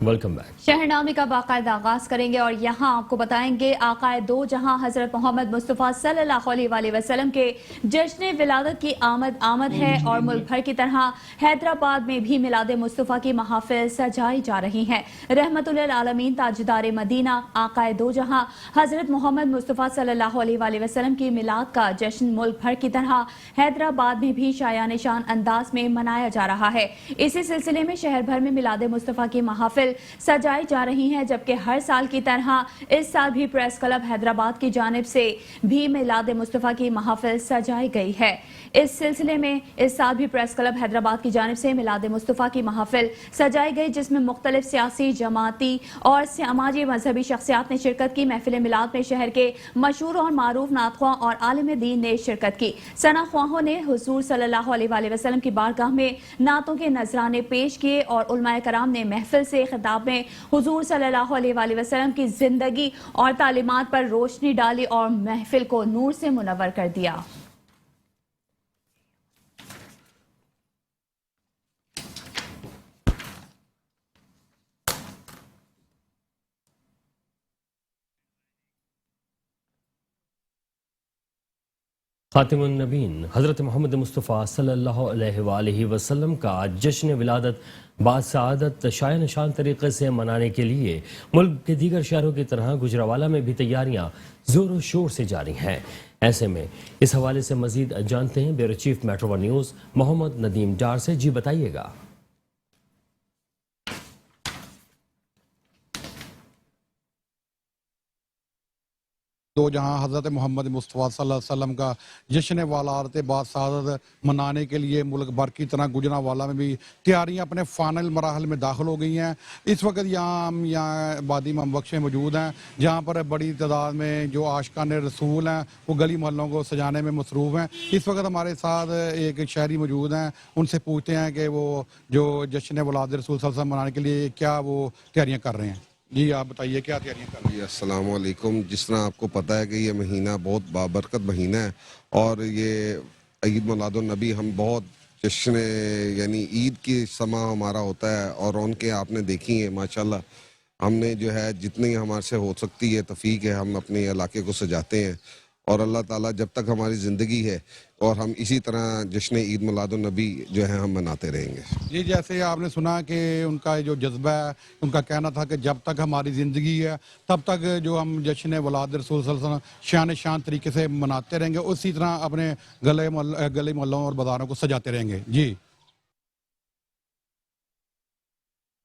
Welcome back. शहरनामे का बाकायदा आगाज करेंगे और यहाँ आपको बताएंगे आकाए दो जहां हजरत मोहम्मद मुस्तफ़ा सल्लल्लाहु अलैहि वसल्लम के जश्न विलादत की आमद है और मुल्क भर की तरह हैदराबाद में भी मिलाद मुस्तफ़ा की महाफिल सजाई जा रही हैं। रहमतुल आलमीन ताजदार मदीना आकाए दो जहां हजरत मोहम्मद मुस्तफ़ा सल्लल्लाहु अलैहि वसल्लम की मिलाद का जश्न मुल्क भर की तरह हैदराबाद में भी शायान शान अंदाज में मनाया जा रहा है। इसी सिलसिले में शहर भर में मिलाद मुस्तफ़ा की महाफिल सजाई जा रही हैं, जबकि हर साल की तरह इस साल भी प्रेस क्लब हैदराबाद की जानिब से भी मिलाद मुस्तफ़ा की महाफिल सजाई गई है। इस सिलसिले में इस साल भी प्रेस क्लब हैदराबाद की जानिब से मिलाद मुस्तफ़ा की महाफिल सजाई गई, जिसमें मुख्तलिफ सियासी, जमाती और समाजी मजहबी शख्सियात ने शिरकत की। महफिल मिलाद में शहर के मशहूर और मारूफ नातख्वां और आलिम दीन ने शिरकत की। सनाख्वाहों ने हुजूर सल्लल्लाहु अलैहि वसल्लम की बारगाह में नातों के नजराने पेश किए और उलमाए कराम ने महफिल से खिताब में हुजूर सल्लल्लाहु अलैहि वसल्लम की जिंदगी और तालीमात पर रोशनी डाली और महफिल को नूर से मुनव्वर कर दिया। खातिमुन नबीन हज़रत मोहम्मद मुस्तफ़ा सल्लल्लाहु अलैहि वसल्लम का जश्न विलादत बासआदत शायान शान तरीक़े से मनाने के लिए मुल्क के दीगर शहरों की तरह गुजरावाला में भी तैयारियां ज़ोर शोर से जारी हैं। ऐसे में इस हवाले से मज़ीद जानते हैं bureau chief metro one news Mohammad Nadeem Dar से। जी बताइएगा। दो जहां हज़रत मोहम्मद मुस्तफ़ा सल्लल्लाहु अलैहि वसल्लम का जश्न वालात बासआदत मनाने के लिए मुल्क भर की तरह गुजरावाला में भी तैयारियां अपने फाइनल मराहल में दाखिल हो गई हैं। इस वक्त यहाँ आबादी ममबख्श मौजूद हैं, जहाँ पर बड़ी तादाद में जो आशिकान रसूल हैं वो गली मोहल्लों को सजाने में मसरूफ़ हैं। इस वक्त हमारे साथ एक शहरी मौजूद हैं, उनसे पूछते हैं कि वो जो जश्न वलाद रसूल सल्लल्लाहु अलैहि वसल्लम मनाने के लिए क्या वो तैयारियाँ कर रहे हैं। जी आप बताइए क्या तैयारियां कर रही हैं। अस्सलाम वालेकुम। जिस तरह आपको पता है कि ये महीना बहुत बाबरकत महीना है और ये ईद मिलादुन नबी हम बहुत जश्न यानी ईद की समा हमारा होता है और रौनकें आपने देखी हैं माशाल्लाह। हमने जो है जितनी हमारे से हो सकती है तौफीक है हम अपने इलाके को सजाते हैं और अल्लाह ताला जब तक हमारी ज़िंदगी है और हम इसी तरह जश्न ईद मिलादुन नबी जो है हम मनाते रहेंगे। जी जैसे आपने सुना कि उनका जो जज्बा है, उनका कहना था कि जब तक हमारी ज़िंदगी है तब तक जो हम जश्न वलाद रसूल सल्लल्लाहु अलैहि वसल्लम शान शान तरीके से मनाते रहेंगे, उसी तरह अपने गली मोहल्लों और बाज़ारों को सजाते रहेंगे। जी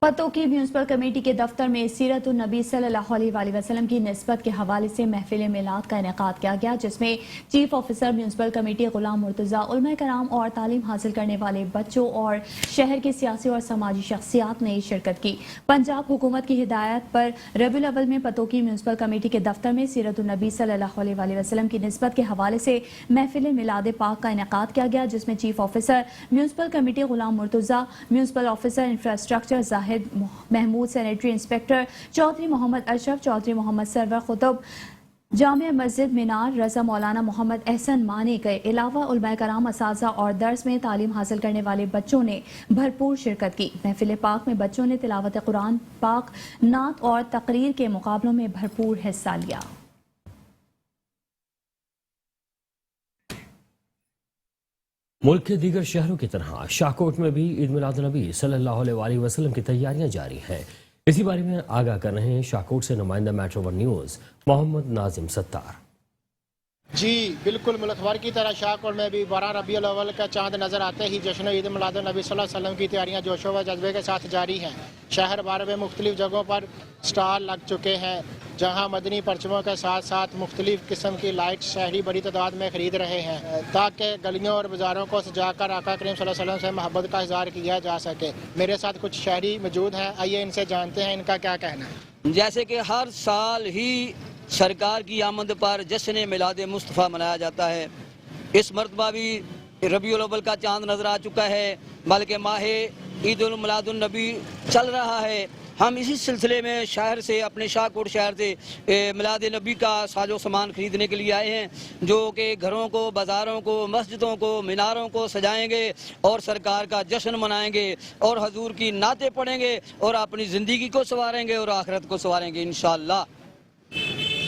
पतोकी म्यूनसिपल कमेटी के दफ्तर में सीरतुन नबी सल्लल्लाहु अलैहि वसल्लम की निस्बत के हवाले से महफिल मिलाद का इनेकाद किया गया, जिसमें chief officer municipal committee Ghulam Murtaza, उलमा कराम और तालीम हासिल करने वाले बच्चों और शहर के सियासी और समाजी शख्सियात ने शिरकत की। पंजाब हुकूमत की हिदायत पर रबीउल अव्वल में पतोकी म्यूनसिपल कमेटी के दफ्तर में सीरतुन नबी सल्लल्लाहु अलैहि वसल्लम की निस्बत के हवाले से महफिल मिलाद पाक का इनेकाद किया गया, जिसमें chief officer municipal committee Ghulam Murtaza, municipal officer infrastructure Mahmood, sanitary inspector Chaudhry Mohammad Ashraf, Chaudhry Mohammad Sarwar खुतब, जामिया मस्जिद मीनार रज़ा, मौलाना मोहम्मद एहसन माने के अलावा उलमाए कराम, असातिज़ा और दर्स में तालीम हासिल करने वाले बच्चों ने भरपूर शिरकत की। महफिल पाक में बच्चों ने तिलावत कुरान पाक, नात और तकरीर के मुकाबलों में भरपूर हिस्सा लिया। मुल्क के दीगर शहरों की तरह शाहकोट में भी ईद मिलादुन नबी सल्लल्लाहु अलैहि वसल्लम की तैयारियां जारी हैं। इसी बारे में आगाह कर रहे हैं शाहकोट से नुमाइंदा metro one news Mohammad Nazim Sattar. जी बिल्कुल, मुल्क भर की तरह शाहकोट में भी 12 रबीउल अव्वल का चांद नजर आते ही जश्न ईद मिलादुन नबी सल्लल्लाहु अलैहि वसल्लम की तैयारियां जोशो व जज्बे के साथ जारी हैं। शहर भर में मुख्तलिफ जगहों पर स्टॉल लग चुके हैं, जहां मदनी परचमों के साथ साथ मुख्तलिफ किस्म की लाइट शहरी बड़ी तादाद में खरीद रहे हैं, ताकि गलियों और बाज़ारों को सजाकर आका करीम सल्लल्लाहु अलैहि वसल्लम से मोहब्बत का इज़हार किया जा सके। मेरे साथ कुछ शहरी मौजूद हैं, आइए इनसे जानते हैं इनका क्या कहना है। जैसे कि हर साल ही सरकार की आमद पर जश्न मिलाद मुस्तफ़ा मनाया जाता है, इस मरतबा भी रबीउल अव्वल का चांद नजर आ चुका है, बल्कि माह ईद मिलादुन नबी चल रहा है। ہم اسی سلسلے میں شہر سے اپنے شاہکوٹ شہر سے میلاد نبی کا ساز و سامان خریدنے کے لیے آئے ہیں، جو کہ گھروں کو، بازاروں کو، مسجدوں کو، میناروں کو سجائیں گے اور سرکار کا جشن منائیں گے اور حضور کی نعتیں پڑھیں گے اور اپنی زندگی کو سنواریں گے اور آخرت کو سنواریں گے انشاءاللہ۔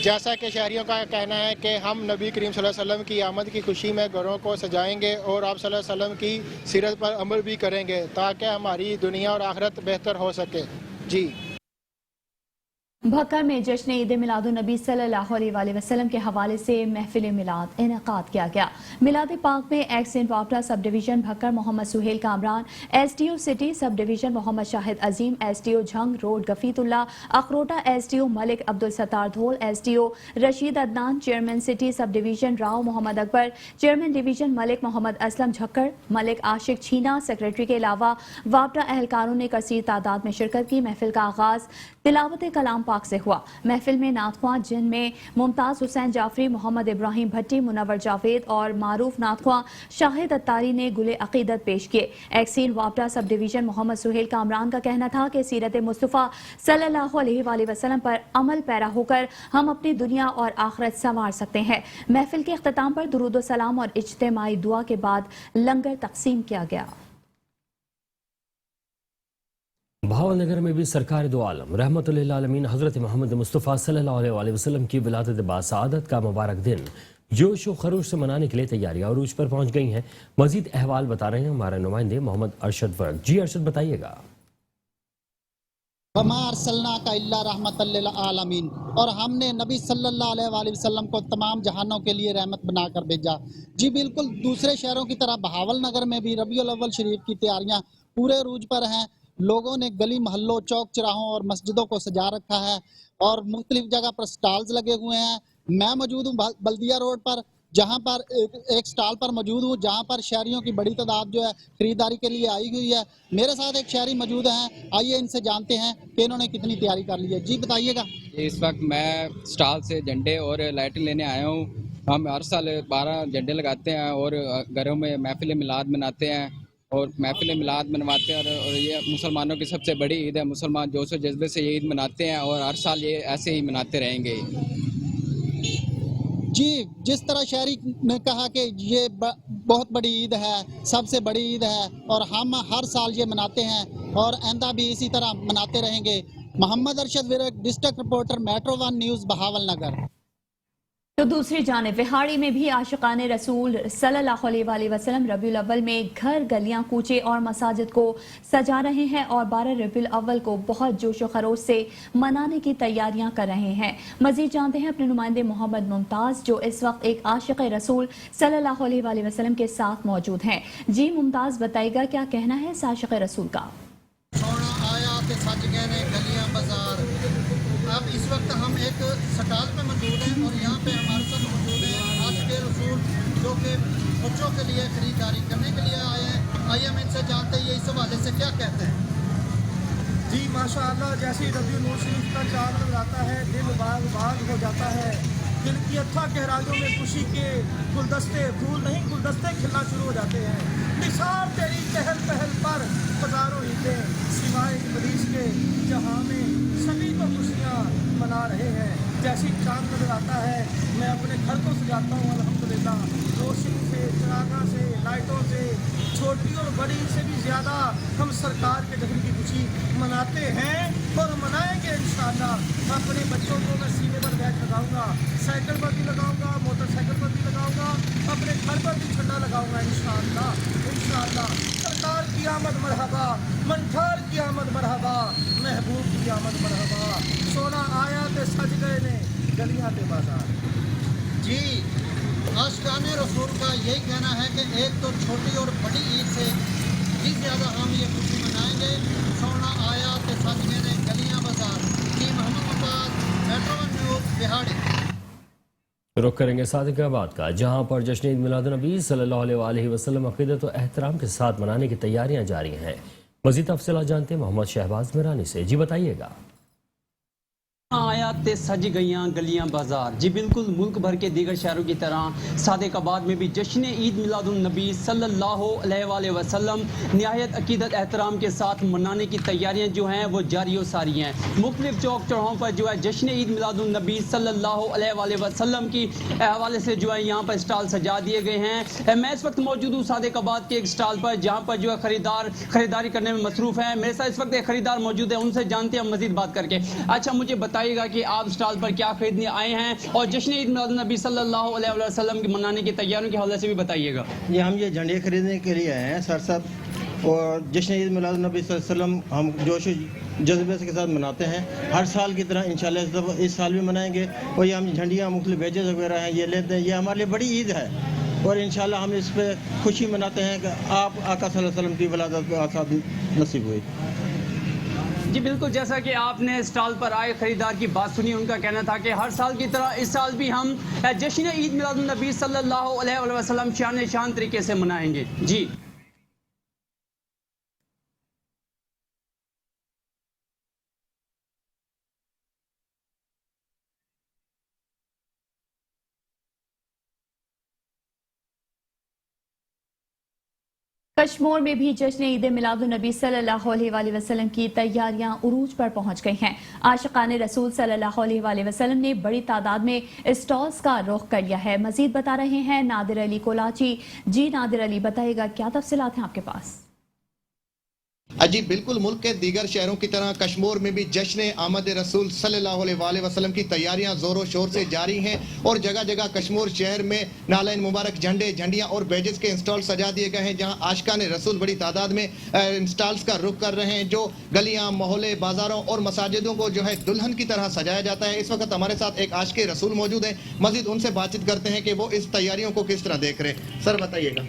جیسا کہ شہریوں کا کہنا ہے کہ ہم نبی کریم صلی اللہ علیہ وسلم کی آمد کی خوشی میں گھروں کو سجائیں گے اور آپ صلی اللہ علیہ وسلم کی سیرت پر عمل بھی کریں گے تاکہ ہماری دنیا اور آخرت بہتر ہو سکے۔ جی بھکر میں جشن عید میلاد النبی صلی اللہ علیہ وآلہ وسلم کے حوالے سے محفل میلاد انعقاد کیا گیا۔ میلاد پاک میں ایکس این واپڈا sub division Bhakkar Muhammad Sohail Kamran, S T O city sub division Muhammad Shahid Azeem, S T O Jhang road گفیت اللہ اخروٹا، S T O Malik Abdussattar دھول، S T O Rasheed Adnan, chairman city sub division Rao Muhammad Akbar, chairman division Malik Muhammad Aslam Jhakkar, Malik Ashiq Cheena, secretary کے علاوہ واپڈا اہلکاروں نے کثیر تعداد میں شرکت کی۔ محفل کا آغاز تلاوت کلام پاک سے ہوا۔ محفل میں نعت خواں جن میں ممتاز حسین جعفری، محمد ابراہیم بھٹی، منور جاوید اور معروف نعت خواں شاہد اتاری نے گل عقیدت پیش کیے۔ ایکسین واپڈا سب ڈویژن محمد سہیل کامران کا کہنا تھا کہ سیرت مصطفیٰ صلی اللہ علیہ وآلہ وسلم پر عمل پیرا ہو کر ہم اپنی دنیا اور آخرت سنوار سکتے ہیں۔ محفل کے اختتام پر درود و سلام اور اجتماعی دعا کے بعد لنگر تقسیم کیا گیا۔ بھاول نگر میں بھی سرکار دو عالم رحمت للعالمین حضرت محمد مصطفیٰ صلی اللہ علیہ وآلہ وسلم کی ولادت باسعادت کا مبارک دن جوش و خروش سے منانے کے لیے تیاریاں عروج پر پہنچ گئی ہیں۔ مزید احوال بتا رہے ہیں ہمارے نمائندے محمد ارشد ورک۔ جی ارشد بتائیے گا۔ وما ارسلناک الا رحمت للعالمین، اور ہم نے نبی صلی اللہ علیہ وآلہ وسلم کو تمام جہانوں کے لیے رحمت بنا کر بھیجا۔ جی بالکل دوسرے شہروں کی طرح بہاول نگر میں بھی ربیع الاول شریف کی تیاریاں پورے عروج پر ہیں۔ لوگوں نے گلی محلوں، چوک چراہوں اور مسجدوں کو سجا رکھا ہے اور مختلف جگہ پر سٹالز لگے ہوئے ہیں۔ میں موجود ہوں بلدیہ روڈ پر، جہاں پر ایک سٹال پر موجود ہوں جہاں پر شہریوں کی بڑی تعداد جو ہے خریداری کے لیے آئی ہوئی ہے۔ میرے ساتھ ایک شہری موجود ہیں، آئیے ان سے جانتے ہیں کہ انہوں نے کتنی تیاری کر لی ہے۔ جی بتائیے گا۔ اس وقت میں سٹال سے جھنڈے اور لائٹیں لینے آیا ہوں۔ ہم ہر سال 12 جھنڈے لگاتے ہیں اور گھروں میں محفل میلاد مناتے ہیں اور محفل میلاد منواتے ہیں اور یہ مسلمانوں کی سب سے بڑی عید ہے۔ مسلمان جوش و جذبے سے یہ عید مناتے ہیں اور ہر سال یہ ایسے ہی مناتے رہیں گے۔ جی جس طرح شہری نے کہا کہ یہ بہت بڑی عید ہے، سب سے بڑی عید ہے اور ہم ہر سال یہ مناتے ہیں اور آئندہ بھی اسی طرح مناتے رہیں گے۔ Muhammad Arshad Virk, district reporter, metro one news, Bahawalnagar. تو دوسری جانب وہاڑی میں بھی عاشقان رسول صلی اللہ علیہ وآلہ وسلم ربیع الاول میں گھر، گلیاں، کوچے اور مساجد کو سجا رہے ہیں اور 12 ربیع الاول کو بہت جوش و خروش سے منانے کی تیاریاں کر رہے ہیں۔ مزید جانتے ہیں اپنے نمائندے محمد ممتاز جو اس وقت ایک عاشق رسول صلی اللہ علیہ وآلہ وسلم کے ساتھ موجود ہیں۔ جی ممتاز بتائیے گا کیا کہنا ہے اس عاشق رسول کا؟ سونا آیا تے سج گئے نے گلیاں بازار۔ اب اس وقت ہم ایک سٹال پہ موجود ہیں اور یہاں پہ ہمارے ساتھ موجود ہیں عاشق رسول جو کہ بچوں کے لیے خریداری کرنے کے لیے آئے ہیں۔ آئیے ہم ان سے جانتے ہیں اس حوالے سے کیا کہتے ہیں۔ جی ماشاءاللہ، جیسے ربیع الاول شریف کا چاند نظر آتا ہے دل باغ باغ ہو جاتا ہے۔ دل کی اتھا گہرائیوں میں خوشی کے گلدستے، پھول نہیں گلدستے کھلنا شروع ہو جاتے ہیں۔ نثار تیری چہل پہل پر ہزاروں عیدیں سوائے ابلیس کے جہاں میں سبھی کو خوشیاں منا رہے ہیں۔ جیسی چاند نظر آتا ہے میں اپنے گھر کو سجاتا ہوں الحمدللہ، روشنی سے، چراغاں سے، لائٹوں سے، چھوٹی اور بڑی سے بھی زیادہ ہم سرکار کے جشن کی خوشی مناتے ہیں اور منائیں گے انشاءاللہ۔ اپنے بچوں کو میں سینے پر بیگ لگاؤں گا، سائیکل پر بھی لگاؤں گا، موٹر سائیکل پر بھی لگاؤں گا، اپنے گھر پر بھی جھنڈا لگاؤں گا انشاءاللہ۔ انشاءاللہ سرکار کی آمد مرحبا، منٹھار کی آمد مرحبا، محبوب کی آمد مرحبا۔ سونا آیا تے سج گئے نے گلیاں تے بازار۔ جی عاشقان رسول کا یہی کہنا ہے کہ ایک تو چھوٹی اور بڑی عید سے بھی زیادہ ہم یہ خوشی منائیں گے۔ سونا آیا تے سج گئے نے گلیاں بازار۔ جی محمد ممتاز، میٹرو ون نیوز، بہاڑی۔ رخ کریں گے صادق آباد کا، جہاں پر جشن عید میلاد النبی صلی اللہ علیہ وآلہ وسلم عقیدت و احترام کے ساتھ منانے کی تیاریاں جاری ہیں۔ مزید تفصیلات جانتے ہیں محمد شہباز میرانی سے۔ جی بتائیے گا۔ آیا رونقات تے سج گئیاں گلیاں بازار. جی بالکل ملک بھر کے دیگر شہروں کی طرح صادق آباد میں بھی جشن عید میلاد النبی صلی اللہ علیہ وآلہ وسلم نہایت عقیدت احترام کے ساتھ منانے کی تیاریاں جو ہیں وہ جاری و ساری ہیں. مختلف چوک چوراہوں پر جو ہے جشن عید میلاد النبی صلی اللہ علیہ وآلہ وسلم کی حوالے سے جو ہے یہاں پر اسٹال سجا دیے گئے ہیں. میں اس وقت موجود ہوں صادق آباد کے ایک اسٹال پر جہاں پر جو ہے خریداری کرنے میں مصروف ہیں. میرے ساتھ اس وقت ایک خریدار موجود ہے, ان سے جانتے ہیں مزید بات کر کے. اچھا مجھے بتائیے گا کہ آپ اسٹال پر کیا خریدنے آئے ہیں اور جشن عید میلاد النبی صلی اللہ علیہ وسلم کی منانے کی تیاریوں کے حوالے سے بھی بتائیے گا. یہ ہم یہ جھنڈے خریدنے کے لیے آئے ہیں سر صاحب, اور جشن عید میلاد النبی صلی اللہ علیہ وسلم ہم جوش و جذبے کے ساتھ مناتے ہیں ہر سال کی طرح. انشاءاللہ اس سال بھی منائیں گے. اور یہ ہم جھنڈیاں مختلف بیجز وغیرہ ہیں یہ لیتے ہیں. یہ ہمارے لیے بڑی عید ہے اور انشاءاللہ ہم اس پہ خوشی مناتے ہیں کہ آپ آقا صلی اللہ علیہ وسلم کی ولادت آساد نصیب ہوئی. جی بالکل, جیسا کہ آپ نے اسٹال پر آئے خریدار کی بات سنی, ان کا کہنا تھا کہ ہر سال کی طرح اس سال بھی ہم جشن عید میلاد النبی صلی اللہ علیہ وسلم شان طریقے سے منائیں گے. جی کشمیر میں بھی جشن عید میلاد النبی صلی اللہ علیہ وآلہ وسلم کی تیاریاں عروج پر پہنچ گئی ہیں. عاشقان رسول صلی اللہ علیہ وآلہ وسلم نے بڑی تعداد میں اسٹالز کا رخ کر لیا ہے. مزید بتا رہے ہیں نادر علی کولاچی. جی نادر علی, بتائیے گا کیا تفصیلات ہیں آپ کے پاس؟ جی بالکل, ملک کے دیگر شہروں کی طرح کشمیر میں بھی جشن آمد رسول صلی اللہ علیہ وآلہ وسلم کی تیاریاں زور و شور سے جاری ہیں اور جگہ جگہ کشمیر شہر میں نالین مبارک جھنڈے, جھنڈیاں اور بیجز کے انسٹال سجا دیے گئے ہیں, جہاں عاشقان رسول بڑی تعداد میں انسٹالز کا رخ کر رہے ہیں, جو گلیاں, محلے, بازاروں اور مساجدوں کو جو ہے دلہن کی طرح سجایا جاتا ہے. اس وقت ہمارے ساتھ ایک عاشق رسول موجود ہیں, مزید ان سے بات چیت کرتے ہیں کہ وہ اس تیاریوں کو کس طرح دیکھ رہے ہیں. سر بتائیے گا.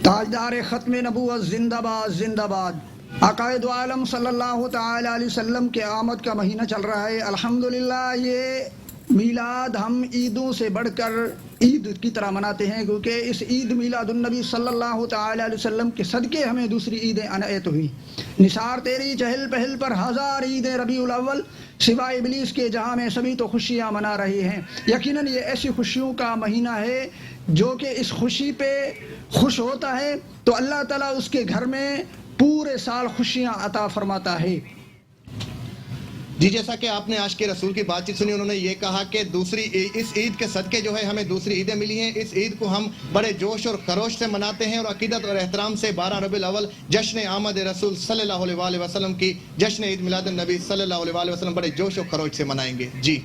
تاجدار ختم نبوت زندہ باد زندہ باد. عقائد عالم صلی اللہ تعالی علیہ وسلم کے آمد کا مہینہ چل رہا ہے. الحمدللہ یہ میلاد ہم عیدوں سے بڑھ کر عید کی طرح مناتے ہیں, کیونکہ اس عید میلاد النبی صلی اللہ تعالی علیہ وسلم کے صدقے ہمیں دوسری عیدیں عنایت ہوئی. نثار تیری چہل پہل پر ہزار عیدیں ربیع الاول سوائے ابلیس کے, جہاں میں سبھی تو خوشیاں منا رہے ہیں. یقیناً یہ ایسی خوشیوں کا مہینہ ہے جو کہ اس خوشی پہ خوش ہوتا ہے تو اللہ تعالیٰ اس کے گھر میں پورے سال خوشیاں عطا فرماتا ہے. جی جیسا کہ آپ نے عاشق رسول کی بات چیت سنی, انہوں نے یہ کہا کہ اس عید کے صدقے جو ہے ہمیں دوسری عیدیں ملی ہیں. اس عید کو ہم بڑے جوش اور خروش سے مناتے ہیں اور عقیدت اور احترام سے 12 ربیع الاول جشن آمد رسول صلی اللہ علیہ وآلہ وسلم کی جشن عید میلاد النبی صلی اللہ علیہ وآلہ وسلم بڑے جوش و خروش سے منائیں گے. جی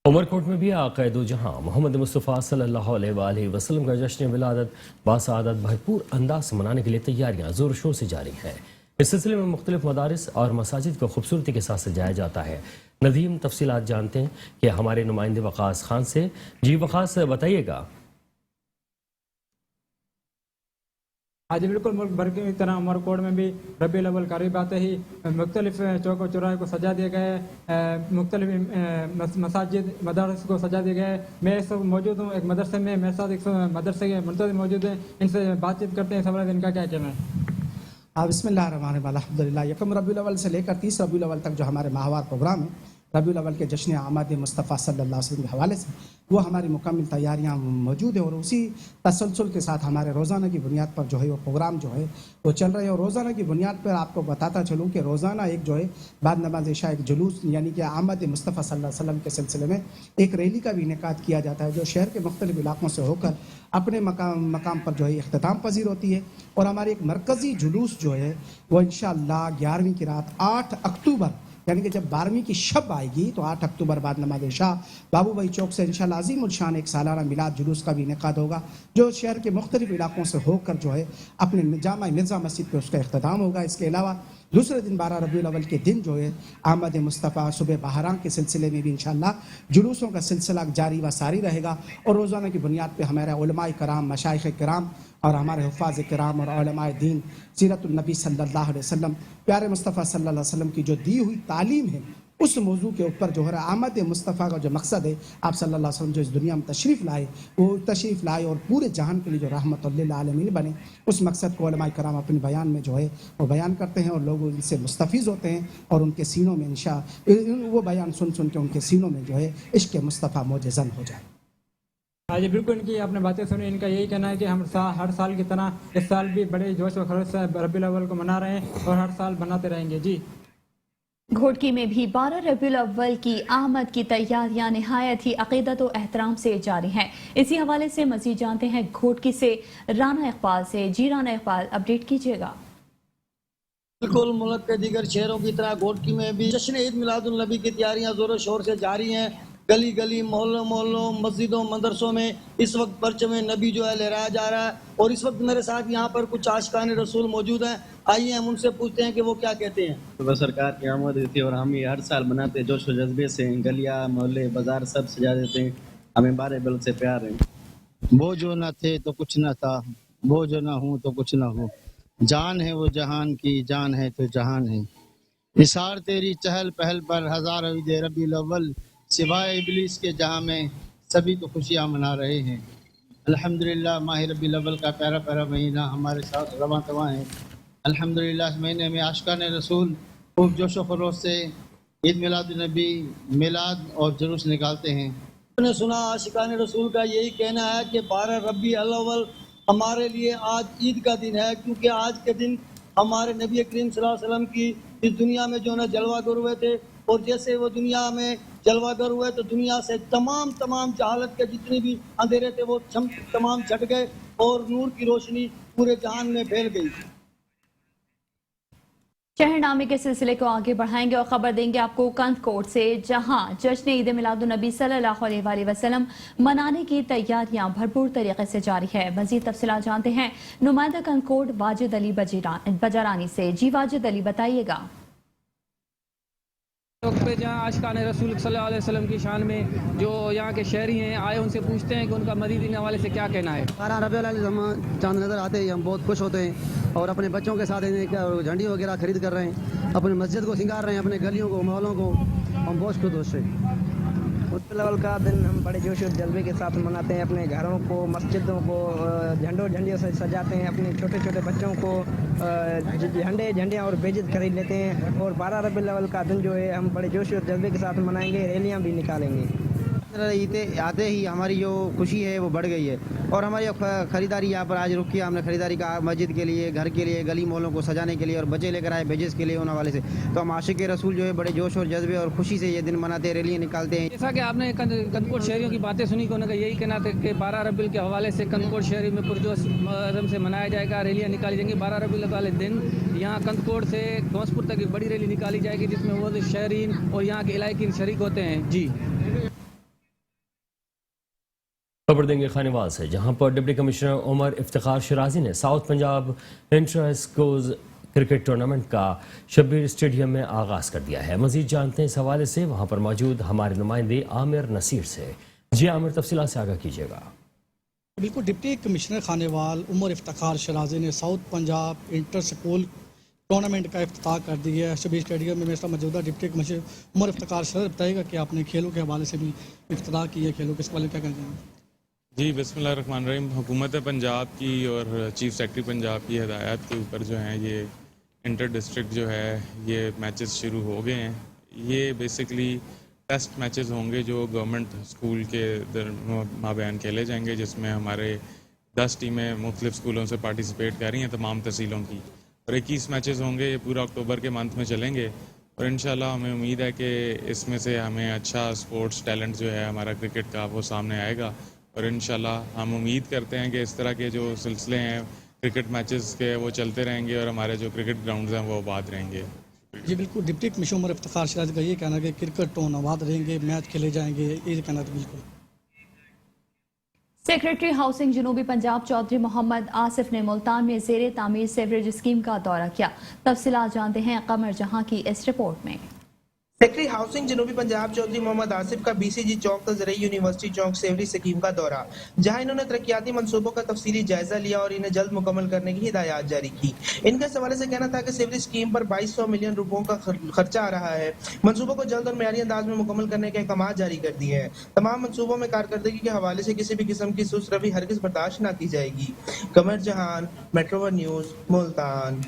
عمرکوٹ میں بھی آقا دو جہاں محمد مصطفیٰ صلی اللہ علیہ وآلہ وسلم کا جشن ولادت باسعادت بھرپور انداز سے منانے کے لیے تیاریاں زور و شور سے جاری ہیں. اس سلسلے میں مختلف مدارس اور مساجد کو خوبصورتی کے ساتھ سجایا جاتا ہے. ندیم تفصیلات جانتے ہیں کہ ہمارے نمائندے وقاص خان سے. جی وقاص, بتائیے گا. آج بالکل ملک بھر کی طرح عمرکوٹ میں بھی ربیع الاول قریب آتے ہی مختلف چوک و چوراہے کو سجا دیے گئے, مختلف مساجد مدارس کو سجا دیے گئے. میں اس وقت موجود ہوں ایک مدرسے میں, میرے ساتھ ایک مدرسے کے منتظم موجود ہیں, ان سے بات چیت کرتے ہیں. اس حوالے سے ان کا کیا کہنا ہے؟ بسم اللہ الرحمن الرحیم. الحمدللہ, یکم ربیع الاول سے لے کر 30 ربیع الاول تک جو ہمارے ماہوار پروگرام ہیں ربیع الاول کے جشن آمد مصطفیٰ صلی اللہ علیہ وسلم کے حوالے سے, وہ ہماری مکمل تیاریاں موجود ہیں اور اسی تسلسل کے ساتھ ہمارے روزانہ کی بنیاد پر جو ہے وہ پروگرام جو ہے وہ چل رہے ہیں. اور روزانہ کی بنیاد پر آپ کو بتاتا چلوں کہ روزانہ ایک جو ہے بعد نماز عشاء ایک جلوس یعنی کہ آمد مصطفیٰ صلی اللہ علیہ وسلم کے سلسلے میں ایک ریلی کا بھی انعقاد کیا جاتا ہے, جو شہر کے مختلف علاقوں سے ہو کر اپنے مقام پر جو ہے اختتام پذیر ہوتی ہے. اور ہماری ایک مرکزی جلوس جو ہے وہ انشاءاللہ 11ویں کی رات 8 اکتوبر یعنی کہ جب 12ویں کی شب آئے گی تو 8 اکتوبر بعد نماز عشاء بابو بھائی چوک سے انشاءاللہ عظیم الشان ایک سالانہ میلاد جلوس کا بھی انعقاد ہوگا, جو شہر کے مختلف علاقوں سے ہو کر جو ہے اپنے جامع مرزا مسجد پہ اس کا اختتام ہوگا. اس کے علاوہ دوسرے دن 12 ربیع الاول کے دن جو ہے آمد مصطفیٰ صبح بہاران کے سلسلے میں بھی انشاءاللہ جلوسوں کا سلسلہ جاری و ساری رہے گا. اور روزانہ کی بنیاد پہ ہمارے علماء کرام, مشائخ کرام اور ہمارے حفاظ کرام اور علماء دین سیرت النبی صلی اللہ علیہ وسلم پیارے مصطفیٰ صلی اللہ علیہ وسلم کی جو دی ہوئی تعلیم ہے उस मौजू के ऊपर जो है आमद मुस्तफ़ा का जो मकसद है, आप सल्लल्लाहु अलैहि वसल्लम जो इस दुनिया में तशरीफ़ लाए, वो तशरीफ़ लाए और पूरे जहान के लिए जो रहमतुल लिल आलमीन बने, उस मकसद को उलमाए कराम अपने बयान में जो है वो बयान करते हैं और लोग उनसे मुस्तफ़ीज़ होते हैं और उनके सीनों में वो बयान सुन सुन के उनके सीनों में जो है इश्क़ मुस्तफ़ा मौजज़न हो जाए। हाँ जी बिल्कुल, इनकी आपने बातें सुनी। इनका यही कहना है कि हम हर साल की तरह इस साल भी बड़े जोश व खरोश से रबीउल अव्वल को मना रहे हैं और हर साल बनाते रहेंगे। जी, घोटकी में भी 12 रबीउल अव्वल की आमद की तैयारियां निहायत ही अकीदत और एहतराम से जारी हैं। इसी हवाले से मजीद जानते हैं घोटकी से राना इकबाल से। जी राना इकबाल, अपडेट कीजिएगा। बिल्कुल, मुल्क के दीगर शहरों की तरह घोटकी में भी जश्न ईद मिलादुन नबी की तैयारियां जोरों शोर से जारी हैं। गली गली, मोहल्लों मोहल्लों, मस्जिदों, मदरसों में इस वक्त परचम नबी जो है लहराया जा रहा है और इस वक्त मेरे साथ यहाँ पर कुछ आशिकान रसूल मौजूद हैं। आइए हम उनसे पूछते हैं कि वो क्या कहते हैं। तो सरकार की आमद होती है और हम ये हर साल बनाते हैं जोश व जज्बे से। गलियाँ, मोहल्ले, बाजार सब सजा देते हैं। हमें बारे बल से प्यार है। वो जो न थे तो कुछ न था, वो जो न हूँ तो कुछ न हो। जान है वो जहान की, जान है तो जहान है। निसार तेरी चहल पहल पर हजार ईद रबीउल अव्वल, सिवाय इबलीस के जहाँ में सभी तो खुशियाँ मना रहे हैं। अल्हम्दुलिल्लाह, माह रबीउल अव्वल का प्यारा प्यारा महीना हमारे साथ रवां तवां है। अल्हम्दुलिल्लाह, इस महीने में आशिकान रसूल खूब जोश व खरोश से ईद मिलादुन नबी, मिलाद और जुलूस निकालते हैं। आपने सुना आशिकान रसूल का यही कहना है कि 12 रबीउल अव्वल हमारे लिए आज ईद का दिन है, क्योंकि आज के दिन हमारे नबी करीम सल्लल्लाहु अलैहि वसल्लम की इस दुनिया में जो है जलवागर हुए थे और जैसे वो दुनिया में जलवागर हुए तो दुनिया से तमाम जहालत के जितने भी अंधेरे थे वो तमाम छट गए और नूर की रोशनी पूरे जहान में फैल गई। शहरनामे के सिलसिले को आगे बढ़ाएंगे और खबर देंगे आपको कंदकोट से, जहां जश्न ईद मिलादुन नबी सल्लल्लाहु अलैहि वसल्लम मनाने की तैयारियां भरपूर तरीके से जारी है। मजीद तफसीलात जानते हैं नुमाइंदा कंदकोट वाजिद अली बजारानी से। जी वाजिद अली, बताइएगा। पे जहाँ आशिकान रसूल सल्लल्लाहु अलैहि वसल्लम की शान में जो यहाँ के शहरी हैं आए, उनसे पूछते हैं कि उनका मजीद इन हवाले से क्या कहना है। 12 रबीउल अव्वल चांद नज़र आते ही हम बहुत खुश होते हैं और अपने बच्चों के साथ झंडी वगैरह खरीद कर रहे हैं, अपने मस्जिद को सिंगार रहे हैं, अपने गलियों को, मोहल्लों को। हम बहुत खुश हैं। रबीउल अव्वल का दिन हम बड़े जोश और जज्बे के साथ मनाते हैं। अपने घरों को, मस्जिदों को झंडियों से सजाते हैं। अपने छोटे छोटे बच्चों को झंडियाँ और बेजित खरीद लेते हैं। और 12 रबीउल अव्वल का दिन जो है हम बड़े जोश और जज्बे के साथ मनाएंगे, रैलियाँ भी निकालेंगे। आते ही हमारी जो खुशी है वो बढ़ गई है और हमारी ख़रीदारी यहाँ पर आज रुक किया। हमने ख़रीदारी का मस्जिद के लिए, घर के लिए, गली मोहल्लों को सजाने के लिए और बच्चे लेकर आए बेजेस के लिए। उन हवाले से तो हम आशिक रसूल जो है बड़े जोश और जज्बे और खुशी से ये दिन मनाते हैं, रैलियाँ निकालते हैं। जैसा कि आपने कंदकोट शहरियों की बातें सुनी, उन्होंने यही कहना था कि 12 रबीउल के हवाले से कंदकोट शहरी में पुरजोश आज़म से मनाया जाएगा, रैलियाँ निकाली जाएंगी। 12 रबीउल वाले दिन यहाँ कंदकोट से घोंसपुर तक एक बड़ी रैली निकाली जाएगी, जिसमें वो शहरीन और यहाँ के इलाके शरीक होते हैं। जी, खबर देंगे खानेवाल से, जहां पर डिप्टी कमिश्नर उमर इफ्तिखार शिराजी ने south Punjab inter schools cricket tournament का शब्बीर स्टेडियम में आगाज कर दिया है। मजीद जानते हैं इस हवाले से वहां पर मौजूद हमारे नुमाइंदे आमिर नसीर से। जी आमिर, तफसीलात से आगाह कीजिएगा। बिल्कुल, डिप्टी कमिश्नर खानेवाल उमर इफ्तिखार शिराजी ने south Punjab inter school tournament का इफ्तिताह कर दिया है शब्बीर स्टेडियम में। मेरे साथ मौजूदा डिप्टी कमिश्नर उमर इफ्तिखार शिराजी, बताइएगा कि आपने खेलों के हवाले से भी इफ्तिताह की है, खेलों के इस हवाले क्या कहना चाहेंगे? जी, बिस्मिल्लाहिर्रहमानिर्रहीम। हुकूमत पंजाब की और चीफ सेक्रेटरी पंजाब की हिदायत के ऊपर जो है ये इंटर डिस्ट्रिक्ट जो है ये मैचेस शुरू हो गए हैं। ये बेसिकली टेस्ट मैचेस होंगे जो गवर्नमेंट स्कूल के माबैन खेले जाएंगे, जिसमें हमारे 10 टीमें मुख्तलिफ स्कूलों से पार्टिसिपेट कर रही हैं, तमाम तहसीलों की। और 21 मैचेस होंगे, ये पूरा अक्टूबर के मंथ में चलेंगे और इंशाल्लाह हमें उम्मीद है कि इसमें से हमें अच्छा स्पोर्ट्स टैलेंट जो है हमारा क्रिकेट का वो सामने आएगा। और इंशाल्लाह हम उम्मीद करते हैं कि इस तरह के जो सिलसिले हैं क्रिकेट मैचेस के वो चलते रहेंगे और हमारे जो क्रिकेट ग्राउंड्स हैं वो आबाद रहेंगे। जी बिल्कुल, डिप्टी कमिश्नर उमर इफ्तिखार शिराजी का ये कहना है कि क्रिकेट टूर्नामेंट आबाद रहेंगे, मैच खेले जाएंगे, ये कहना था। बिल्कुल। सेक्रेटरी हाउसिंग जनूबी पंजाब चौधरी मोहम्मद आसिफ ने मुल्तान में ज़ेरे तामीर सेवरेज स्कीम का दौरा किया। तफसीलात जानते हैं कमर जहां की इस रिपोर्ट में। सेक्रेटरी हाउसिंग जनूबी पंजाब चौधरी मोहम्मद आसिफ का BCG चौक तजरई यूनिवर्सिटी चौक सेवरी स्कीम का दौरा, जहां इन्होंने तरक्याती मंसूबों का तफसीली जायजा लिया और इन्हें जल्द मुकम्मल करने की हिदायत जारी की। इनका इस हवाले से कहना था कि सेवरी स्कीम पर 2200 मिलियन रुपयों का खर्चा आ रहा है। मंसूबों को जल्द और मेयारी अंदाज में मुकम्मल करने के अहकाम जारी कर दिए हैं। तमाम मंसूबों में कारकर्दगी के हवाले से किसी भी किस्म की सुस्त रवि हरगिज बर्दाश्त न की जाएगी। Qamar Jahan, metro one news, Multan.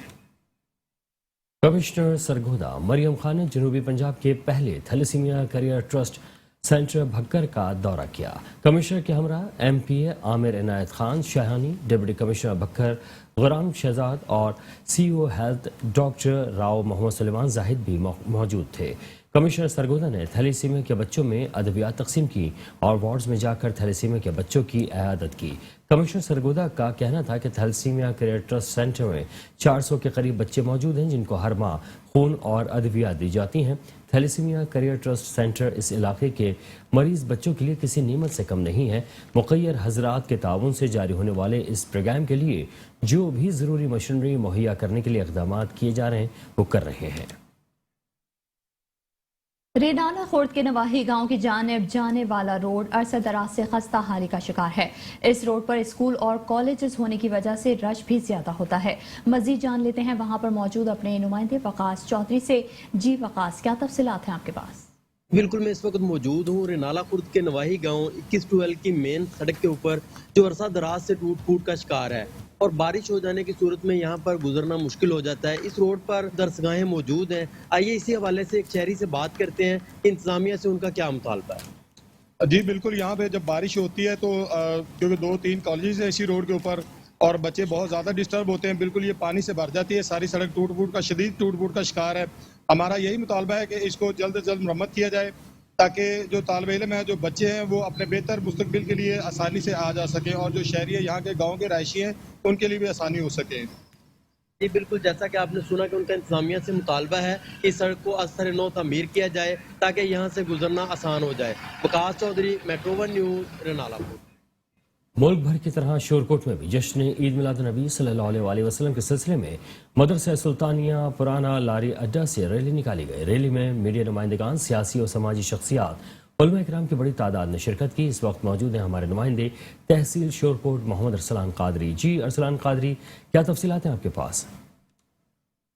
Commissioner Sargodha Maryam Khan ने जनूबी पंजाब के पहले thalassemia career trust centre Bhakkar का दौरा किया। कमिश्नर के हमरा MPA Amir Inayat Khan Shahani, deputy commissioner Bhakkar Ghulam Shahzad और CEO health doctor Rao Mohammad Sulaiman Zahid भी मौजूद थे। कमिश्नर सरगोदा ने थैलेसीमिया के बच्चों में अद्वियात तकसीम की और वार्ड्स में जाकर थैलेसीमिया के बच्चों की इयादत की। कमिश्नर सरगोदा का कहना था कि थैलेसीमिया करियर ट्रस्ट सेंटर में 400 के करीब बच्चे मौजूद हैं जिनको हर माह खून और अद्वियात दी जाती हैं। थैलेसीमिया करियर ट्रस्ट सेंटर इस इलाके के मरीज बच्चों के लिए किसी नीमत से कम नहीं है। मुक़य्यर हजरात के ताउन से जारी होने वाले इस प्रोग्राम के लिए जो भी ज़रूरी मशीनरी मुहैया करने के लिए इक़दाम किए जा रहे हैं वो कर रहे हैं। रेनाला खुर्द के नवाही गांव की जानिब जाने वाला रोड अरसा दराज से खस्ता हाली का शिकार है। इस रोड पर स्कूल और कॉलेजेस होने की वजह से रश भी ज्यादा होता है। मजीद जान लेते हैं वहां पर मौजूद अपने नुमाइंदे वकास चौधरी से। जी वकास, क्या तफसीलात हैं आपके पास? बिल्कुल, मैं इस वक्त मौजूद हूँ रेनाला खुर्द के नवाही गांव 21-12 की मेन सड़क के ऊपर, जो अरसा दराज से टूट फूट का शिकार है और बारिश हो जाने की सूरत में यहाँ पर गुजरना मुश्किल हो जाता है। इस रोड पर दरसगाहें मौजूद हैं। आइए इसी हवाले से एक शहरी से बात करते हैं कि इंतजामिया से उनका क्या मुतालबा है। जी बिल्कुल, यहाँ पे जब बारिश होती है तो क्योंकि 2-3 कॉलेज है इसी रोड के ऊपर और बच्चे बहुत ज़्यादा डिस्टर्ब होते हैं। बिल्कुल ये पानी से भर जाती है, सारी सड़क टूट फूट का शदीद टूट फूट का शिकार है। हमारा यही मुतालबा है कि इसको जल्द से जल्द मरम्मत किया जाए ताकि जो तालिब इल्म है, जो बच्चे हैं, वो अपने बेहतर मुस्तकबिल के लिए आसानी से आ जा सकें और जो शहरी है यहाँ के गाँव के रहायशी हैं उनके लिए भी आसानी हो सके। जी बिल्कुल, जैसा कि आपने सुना कि उनका इंतजामिया से मुतालबा है कि इस सड़क को असर नौ तमीर किया जाए ताकि यहाँ से गुजरना आसान हो जाए। Waqas Chaudhry, metro one news, Renala. मुल्क भर की तरह शोरकोट में भी जश्न ईद मिलाद नबी सल्लल्लाहु अलैहि वसल्लम के सिलसिले में मदरसा सुल्तानिया पुराना लारी अड्डा से रैली निकाली गई। रैली में मीडिया नुमाइंदगान, सियासी और समाजी शख्सियात, उलमा इकराम की बड़ी तादाद ने शिरकत की। इस वक्त मौजूद हैं हमारे नुमाइंदे तहसील शोरकोट मोहम्मद अरसलान कादरी। जी अरसलान कादरी, क्या तफसीलात हैं आपके पास?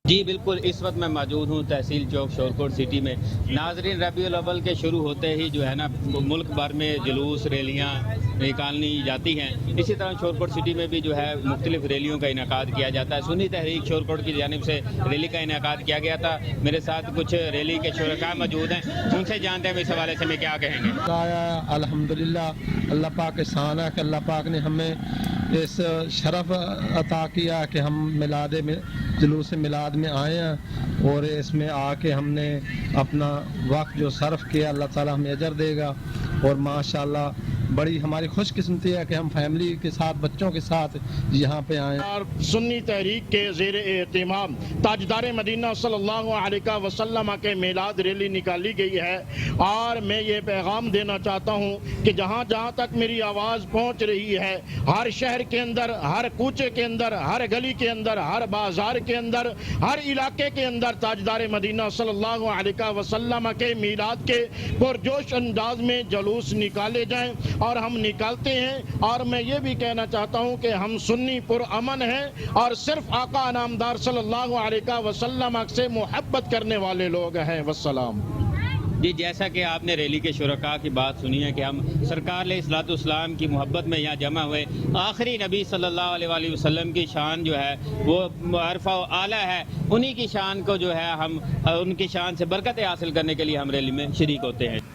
जी बिल्कुल, इस वक्त मैं मौजूद हूँ तहसील चौक शोरकोट सिटी में। नाजरीन, रबीउल अव्वल के शुरू होते ही जो है ना मुल्क भर में जुलूस रैलियाँ निकालनी जाती हैं। इसी तरह शोरकोट सिटी में भी जो है मुख्तलिफ रैलियों का इनेकाद किया जाता है। सुन्नी तहरीक शोरकोट की जानिब से रैली का इनेकाद किया गया था। मेरे साथ कुछ रैली के शुरका मौजूद हैं, उनसे जानते हैं इस हवाले से मैं क्या कहेंगे। अल्हम्दुलिल्लाह, अल्लाह पाक के शान है कि अल्लाह पाक ने हमें इस शरफ अता किया कि हम मिलाद में जुलूस मिलाद में आए हैं और इसमें आके हमने अपना वक्त जो सर्फ किया, अल्लाह ताला हमें अजर देगा। और माशाल्लाह बड़ी हमारी खुशकिस्मती है कि हम फैमिली के साथ, बच्चों के साथ यहाँ पे आए। और सुन्नी तहरीक के ज़ेर एहतिमाम ताजदार मदीना सल्लल्लाहु अलैहि वसल्लम के मिलाद रैली निकाली गई है और मैं ये पैगाम देना चाहता हूँ कि जहाँ जहाँ तक मेरी आवाज़ पहुँच रही है, हर शहर के अंदर, हर कूचे के अंदर, हर गली के अंदर, हर बाजार के अंदर, हर इलाके के अंदर ताजदार मदीना सल्लल्लाहु अलैहि वसल्लम के मिलाद के पुरजोश अंदाज में जुलूस निकाले जाएं और हम निकालते हैं। और मैं ये भी कहना चाहता हूँ कि हम सुन्नी पुरअमन हैं और सिर्फ आका नामदार सल्लल्लाहु अलैहि वसल्लम से मोहब्बत करने वाले लोग हैं। वस्सलाम। जी, जैसा कि आपने रैली के शुरका की बात सुनी है कि हम सरकार अलैहिस्सलाम की मोहब्बत में यहाँ जमा हुए, आखिरी नबी सल्लल्लाहु अलैहि वसल्लम की शान जो है वो अरफा आला है, उन्हीं की शान को जो है हम उनकी शान से बरकतें हासिल करने के लिए हम रैली में शरीक होते हैं।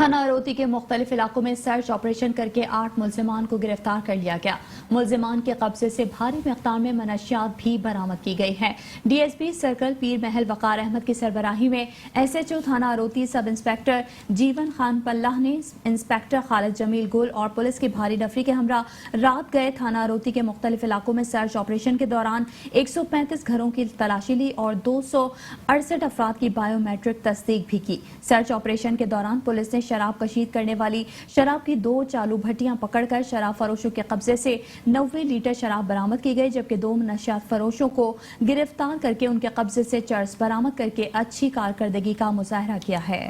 थाना अरोती के मुख्तलिफ इलाकों में सर्च ऑपरेशन करके 8 मुल्जिमान को गिरफ्तार कर लिया गया। मुल्जिमान के कब्जे से भारी मिक़दार में मनशियात भी बरामद की गई हैं। DSP सर्कल पीर महल वकार अहमद की सरबराही में SHO थाना अरोती सब इंस्पेक्टर जीवन खान पल्लाह ने इंस्पेक्टर खालिद जमील गुल और पुलिस की भारी नफरी के हमरा रात गए थाना अरोती के मुख्तलिफ इलाकों में सर्च ऑपरेशन के दौरान 135 घरों की तलाशी ली और 268 अफराद की बायोमेट्रिक तस्दीक भी की। सर्च ऑपरेशन के दौरान पुलिस ने शराब कशीद करने वाली शराब की 2 चालू भट्टियां पकड़कर शराब फरोशों के कब्जे से 90 लीटर शराब बरामद की गई, जबकि 2 नशियात फरोशों को गिरफ्तार करके उनके कब्जे से चर्स बरामद करके अच्छी कारकर्दगी का मुजाहरा किया है।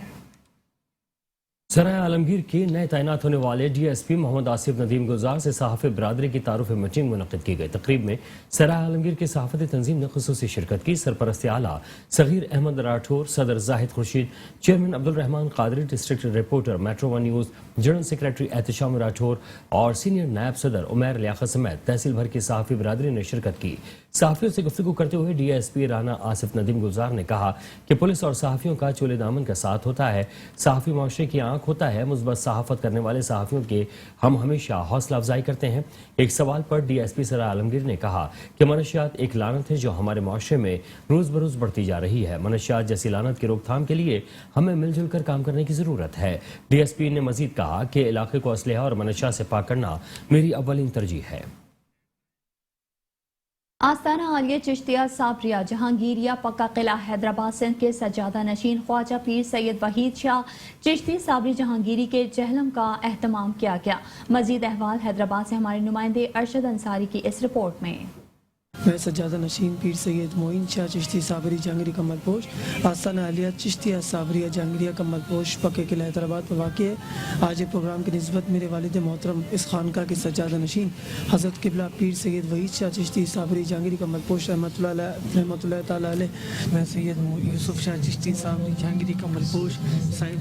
सराय आलमगीर के नए तैनात होने वाले DSP मोहम्मद आसिफ नदीम गुलजार से सहाफ़ी बरादरी की तारुफ मीटिंग मुनक़िद की गई। तकरीब में सराय आलमगीर की सहाफ़ती तंजीम ने ख़ुसूसी शिरकत की। सरपरस्त आला सगीर अहमद राठौर, सदर Zahid Khurshid, chairman Abdul Rahman Qadri, district reporter metro 1 news, general secretary Ehtesham Rathore और सीनियर नायब सदर उमैर लियाकत समेत तहसील भर की सहाफ़ी बरादरी ने शिरकत की। सहाफ़ियों से गुफ्तगू करते हुए DSP राना आसिफ नदीम गुलजार ने कहा कि पुलिस और सहाफ़ियों का चोले दामन का साथ होता है। सहाफ़ी माशरे की आंख होता है। मुस्बत सहाफ़त करने वाले सहाफ़ियों के हम हमेशा हौसला अफजाई करते हैं। एक सवाल पर DSP सराय आलमगीर ने कहा कि मनशियात एक लानत है जो हमारे माशरे में रोज़ बरोज़ बढ़ती जा रही है। मनशियात जैसी लानत की रोकथाम के लिए हमें मिलजुल कर काम करने की ज़रूरत है। DSP ने मजीद कहा कि इलाके को असलहा और मनशियात से पाक करना मेरी अव्वलीन तरजीह है। आस्ताना आलिया चिश्तिया साबरिया जहांगीरिया पक्का किला हैदराबाद सिंध के सज्जादा नशीन ख्वाजा पीर सैयद वहीद शाह चिश्ती साबरी जहांगीरी के जहलम का एहतमाम किया गया। मजीद अहवाल हैदराबाद से हमारे नुमाइंदे अरशद अंसारी की इस रिपोर्ट में। मैं सज्जादा नशीन पीर सैयद मोइन शाह चिश्ती साबरी जहांगीरी कमल पोश आस्ताना आलिया चिश्तिया साबरिया जहांगीरिया कमल पोश पक्के किला हैदराबाद पर वाक़ है। आज एक प्रोग्राम की निस्बत मेरे वालिद मोहतरम इस खानका के सज्जादा नशीन हज़रत किबला पीर सैयद वहीद शाह चिश्ती साबरी जहांगीरी कमल पोश रहमतुल्लाह तआला अलैह, मैं सैयद यूसुफ शाह चिश्ती साबरी जहांगीरी कमल पोश साहिब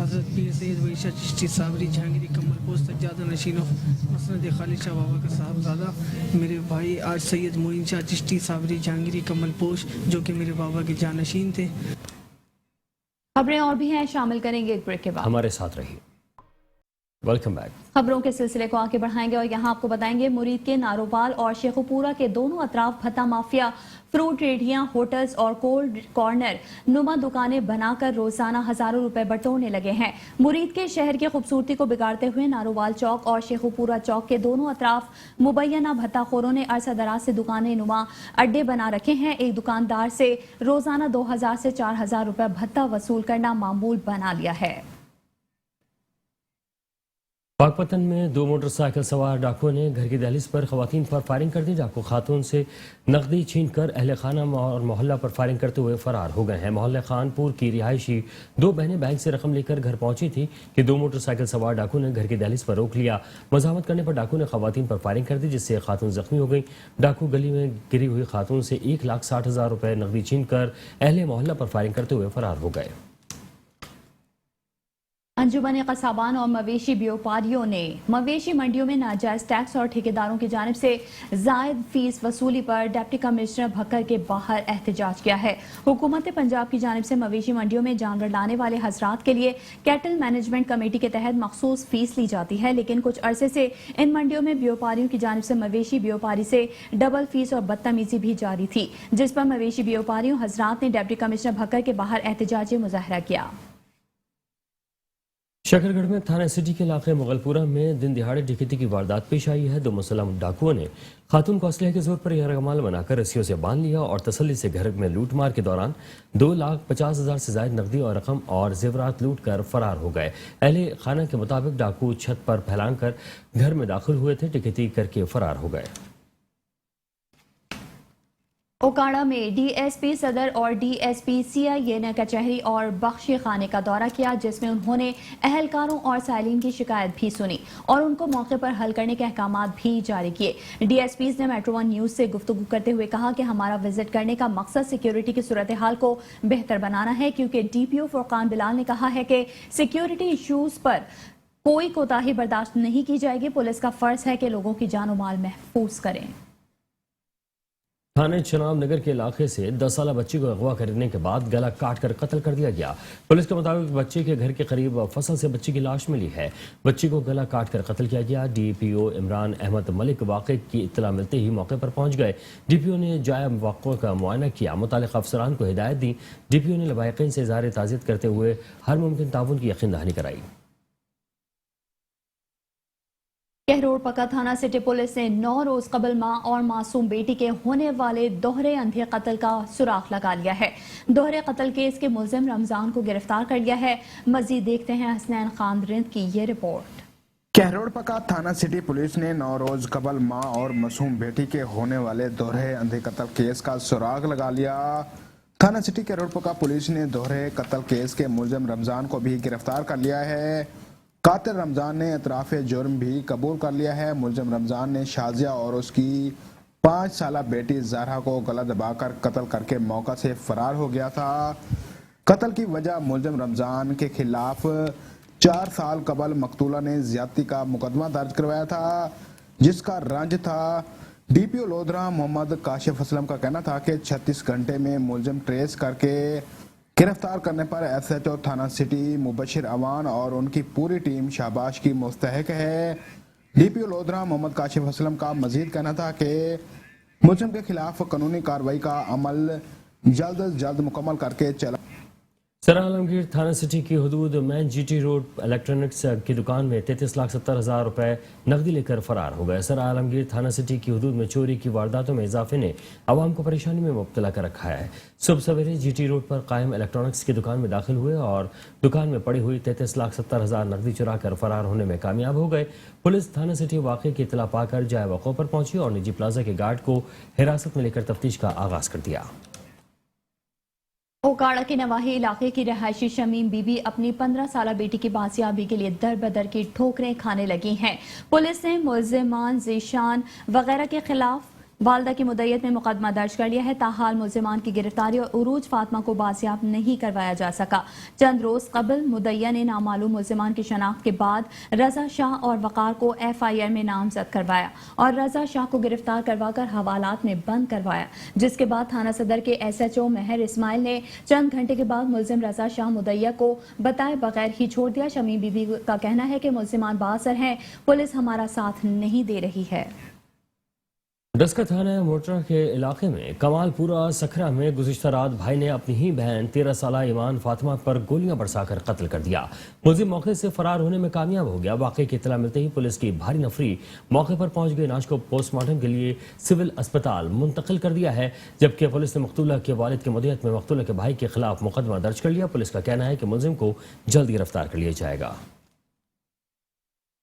हज़रत पीर सैयद वहीद शाह चिश्ती साबरी जहांगीरी कमल पोश सज्जादा नशीन मसनद खालिद शाह बाबा का साहबजादा मेरे भाई आज सैयद मोइन शाह चिश्ती साबरी जहांगीरी कमल पोश जो कि मेरे बाबा के जानशीन थे। खबरें और भी हैं, शामिल करेंगे एक ब्रेक के बाद। हमारे साथ रहिए। Welcome back. खबरों के सिलसिले को आगे बढ़ाएंगे और यहाँ आपको बताएंगे मुरीद के नारोवाल और शेखुपुरा के दोनों अतराफ भत्ता माफिया फ्रूट रेडियां, होटल्स और कोल्ड कॉर्नर नुमा दुकानें बनाकर रोजाना हजारों रुपए बटोरने लगे हैं। मुरीद के शहर की खूबसूरती को बिगाड़ते हुए नारोवाल चौक और शेखुपुरा चौक के दोनों अतराफ मुबैना भत्ताखोरों ने अरसा दराज से दुकानें नुमा अड्डे बना रखे हैं। एक दुकानदार से रोजाना 2000 से 4000 रुपए भत्ता वसूल करना मामूल बना लिया है। पाकपतन में 2 मोटरसाइकिल सवार डाकुओं ने घर की दहलीज पर खवातीन पर फायरिंग कर दी। डाकू खातून से नकदी छीन कर अहले खाना और मोहल्ला पर फायरिंग करते हुए फरार हो गए हैं। मोहल्ले खानपुर की रिहायशी 2 बहनें बैंक से रकम लेकर घर पहुंची थी कि 2 मोटरसाइकिल सवार डाकू ने घर की दहलीज पर रोक लिया। मजामत करने पर डाकू ने खवातीन पर फायरिंग कर दी, जिससे खातून जख्मी हो गई। डाकू गली में गिरी हुई खातून से 1,60,000 रुपए नकदी छीन कर अहले मोहल्ला पर फायरिंग करते हुए फरार हो गए। अंजुमन कसाबान और मवेशी व्यापारियों ने मवेशी मंडियों में नाजायज टैक्स और ठेकेदारों की जानिब से जायद फीस वसूली पर डिप्टी कमिश्नर भक्कर के बाहर एहतजाज किया है। हुकूमत पंजाब की जानिब से मवेशी मंडियों में जानवर लाने वाले हजरात के लिए कैटल मैनेजमेंट कमेटी के तहत मखसूस फीस ली जाती है, लेकिन कुछ अरसे से इन मंडियों में व्यापारियों की जानिब से मवेशी व्यापारी से डबल फीस और बदतमीजी भी जारी थी, जिस पर मवेशी व्यापारियों हजरात ने डिप्टी कमिश्नर भक्कर के बाहर एहतजाजी मुजाहरा किया। शकरगढ़ में थाना सिटी के इलाके मुगलपुरा में दिन दिहाड़े डकैती की वारदात पेश आई है। 2 मुसलमान डाकुओं ने खातून को असलहे के जोर पर यरगमाल बनाकर रस्सियों से बांध लिया और तसल्ली से घर में लूटमार के दौरान 2,50,000 से ज्यादा नकदी और रकम और जेवरात लूट कर फरार हो गए। अहले खाना के मुताबिक डाकू छत पर फैलाकर घर में दाखिल हुए थे, डकैती करके फरार हो गए। ओकाड़ा में DSP सदर और DSP CIA ने कचहरी और बख्शी खाने का दौरा किया, जिसमें उन्होंने अहलकारों और साइलिन की शिकायत भी सुनी और उनको मौके पर हल करने के अहकामात भी जारी किए। DSPs ने मेट्रो 1 न्यूज से गुफ्तगू करते हुए कहा कि हमारा विजिट करने का मकसद सिक्योरिटी की सूरत हाल को बेहतर बनाना है, क्योंकि DPO फुरकान बिलाल ने कहा है कि सिक्योरिटी इश्यूज पर कोई कोताही बर्दाश्त नहीं की जाएगी। पुलिस का फर्ज है कि लोगों की जान और माल महफूज करें। थाने चनाब नगर के इलाके से 10 साला बच्ची को अगवा करने के बाद गला काट कर कत्ल कर दिया गया। पुलिस के मुताबिक बच्चे के घर के करीब फसल से बच्ची की लाश मिली है। बच्ची को गला काट कर कत्ल किया गया। DPO इमरान अहमद मलिक वाक़े की इत्तला मिलते ही मौके पर पहुंच गए। DPO ने जाया वाक़े का मुआयना किया, मुतालिका अफसरान को हिदायत दी। DPO ने लवाहिकीन से इज़हार ताज़ियत करते हुए हर मुमकिन ताउन की यकीन दहानी कराई। कहरोड़ पका थाना सिटी पुलिस ने 9 रोज कबल मां और मासूम बेटी के होने वाले दोहरे अंधे कत्ल का सुराग लगा लिया है। दोहरे कत्ल केस के मुलजिम रमजान को गिरफ्तार कर लिया है। मजीद देखते हैं हसनैन खान रिंद की ये रिपोर्ट। कहरोड़ पका थाना सिटी पुलिस ने 9 रोज कबल मां और मासूम बेटी के होने वाले दोहरे अंधे कत्ल केस का सुराग लगा लिया। थाना सिटी कहरोड़ पका पुलिस ने दोहरे कत्ल केस के मुलजिम रमजान को भी गिरफ्तार कर लिया है। कातिल रमजान ने इतराफ जुर्म भी कबूल कर लिया है। मुलजिम रमजान ने शाजिया और उसकी 5 साला बेटी ज़हरा को गला दबाकर कत्ल करके मौका से फरार हो गया था। कत्ल की वजह मुलजिम रमजान के खिलाफ 4 साल कबल मकतूला ने ज्यादती का मुकदमा दर्ज करवाया था, जिसका रंज था। डीपीओ लोधरा मोहम्मद काशिफ असलम का कहना था कि 36 घंटे में मुलजिम ट्रेस करके गिरफ्तार करने पर एसएचओ थाना सिटी मुबशिर अवान और उनकी पूरी टीम शाबाश की मुस्तहक है। डीपीओ लोधरा मोहम्मद काशिफ असलम का मजीद कहना था कि मुलजिम के खिलाफ कानूनी कार्रवाई का अमल जल्द अज जल्द मुकम्मल करके चला। सर आलमगीर थाना सिटी की हदूद में जीटी रोड इलेक्ट्रॉनिक्स की दुकान में 33,70,000 रुपए नकदी लेकर फरार हो गए। सर आलमगीर थाना सिटी की हदूद में चोरी की वारदातों में इजाफे ने आवाम को परेशानी में मुब्तला कर रखा है। सुबह सवेरे जीटी रोड पर कायम इलेक्ट्रॉनिक्स की दुकान में दाखिल हुए और दुकान में पड़ी हुई 33,70,000 नकदी चुरा कर फरार होने में कामयाब हो गए। पुलिस थाना सिटी वाक़े की इतला पाकर जाए वक़्फ़ पर पहुंची और निजी प्लाजा के गार्ड को हिरासत में लेकर तफ्तीश का आगाज कर दिया। ओकाड़ा के नवाही इलाके की रहायशी शमीम बीबी अपनी 15 साला बेटी की बाजियाबी के लिए दर बदर की ठोकरें खाने लगी हैं। पुलिस ने मुल्जिमान ज़ीशान वगैरह के खिलाफ वालदा की मुद्दत में मुकदमा दर्ज कर लिया है। ताहाल मुल्जिमान की गिरफ्तारी और उरूज फातिमा को बाजियाब नहीं करवाया जा सका। चंद रोज कबल मुद्दइया ने नामालूम मुल्जिमान की शनाख्त के बाद रजा शाह और वकार को FIR में नामजद करवाया और रजा शाह को गिरफ्तार करवाकर हवालात में बंद करवाया, जिसके बाद थाना सदर के SHO मेहर इस्माइल ने चंद घंटे के बाद मुल्जिम रजा शाह मुद्दइया को बताए बगैर ही छोड़ दिया। शमीम बीबी का कहना है कि मुल्जिमान बासर हैं, पुलिस हमारा साथ नहीं दे रही है। डस्का थाना मोटरा के इलाके में कमालपुरा सखरा में गुज़िश्ता रात भाई ने अपनी ही बहन 13 साला ईमान फातिमा पर गोलियां बरसाकर कत्ल कर दिया। मुलजिम मौके से फरार होने में कामयाब हो गया। वाक़े की इत्तला मिलते ही पुलिस की भारी नफरी मौके पर पहुंच गई। लाश को पोस्टमार्टम के लिए सिविल अस्पताल मुंतकिल कर दिया है, जबकि पुलिस ने मकतूला के वालिद की मुद्दत में मकतूला के भाई के खिलाफ मुकदमा दर्ज कर लिया। पुलिस का कहना है कि मुलजिम को जल्द गिरफ्तार कर लिया जाएगा।